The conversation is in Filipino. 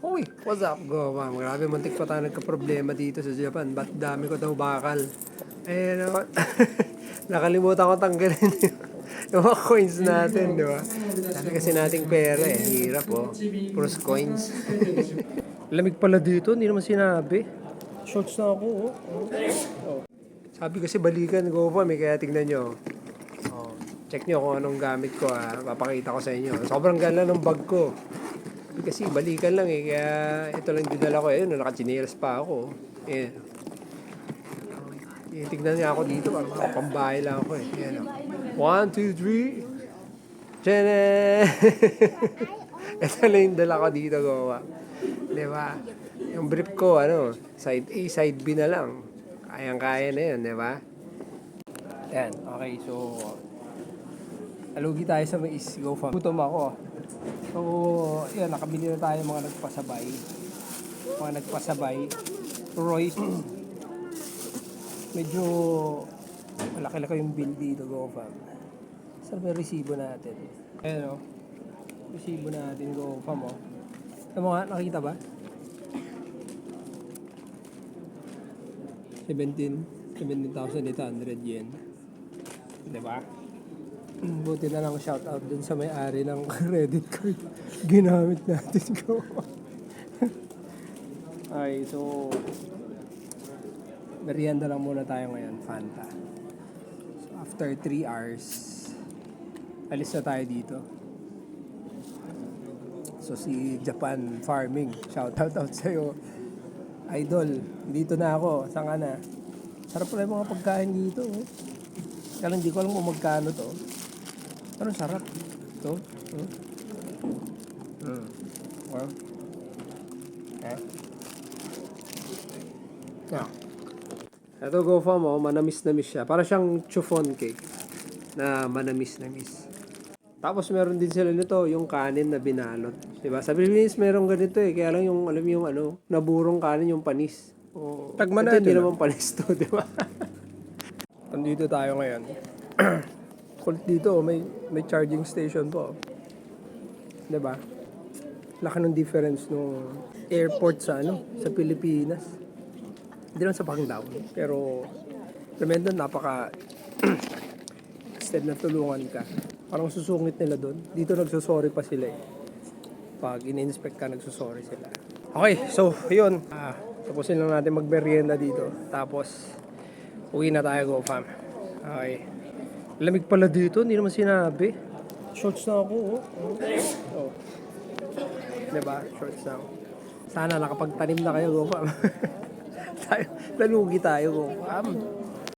Uy, what's up, go, ma'am? Grabe, muntik pa tayo nagka-problema dito sa Japan. Ba't dami ko daw bakal? Eh, naman, nakalimutan ko tanggalin yung mga coins natin, di ba? Dami kasi nating pera eh. Hirap, oh. Puros coins. Lamig pala dito, hindi naman sinabi. Shorts na ako, oh. Oh. Sabi kasi balikan, go, ma'am, eh, kaya tignan nyo. Oh. Check nyo kung anong gamit ko, ah. Papakita ko sa inyo. Sobrang ganda ng bag ko. Kasi balikan lang eh, kaya ito lang dinala ko. Ayun, nakachinelas pa ako. Ayan. Tignan niya ako dito, parang pambahay lang ako eh. Ayan. 1, 2, 3. Tchanan! Ito lang yung dala ko dito, gawa. Diba? Yung brief ko, side A, side B na lang. Kayang-kaya na yun, diba? Ayan, okay, so alugi tayo sa mais. Go fam. Gutom ako. So, yan, nakabili na tayo mga nagpasabay. Royce. Medyo malaki-laki yung bill dito, go fam. Saan ba yung resibo natin? Ayan o. Resibo natin, go fam o. Ano mo nga, nakita ba? 17,800 yen. Diba? Buti na lang shout out dun sa may-ari ng credit card. Ginamit natin ko. Okay, so merienda lang muna tayo ngayon, Fanta. So after 3 hours, alis na tayo dito. So si Japan Farming, shout out sa'yo. Idol, dito na ako. Saan ka na? Sarap pala yung mga pagkain dito. Oh. Kaya hindi ko alam kung magkano to. Pero sarap. Ito. Well. Yeah. Ito go fam mo, manamis-namis siya. Para siyang chiffon cake na manamis-namis. Tapos meron din sila nito, yung kanin na binalot. Diba? Sa Pilipinas meron ganito eh. Kaya lang yung, alam yung naburong kanin, yung panis. Oh, Tagman ito natin, hindi naman panis to, diba? Nandito tayo ngayon. Kulit dito, may charging station po. 'Di ba? Laki ng difference nung airport sa sa Pilipinas. Hindi lang sa Pangnao, pero tremendo, napaka instead na tulungan ka. Parang susungit nila doon. Dito nagsusorry pa sila eh. Pag in-inspect ka, nagsusorry sila. Okay, so yun. Tapusin lang natin magmerienda dito. Tapos uwi na tayo, go fam. Okay. Lamig pala dito, hindi naman sinabi. Shorts na ako, oh. Oh. Diba? Shorts na ako. Sana nakapagtanim na kayo, go fam. Nalugi tayo, go fam.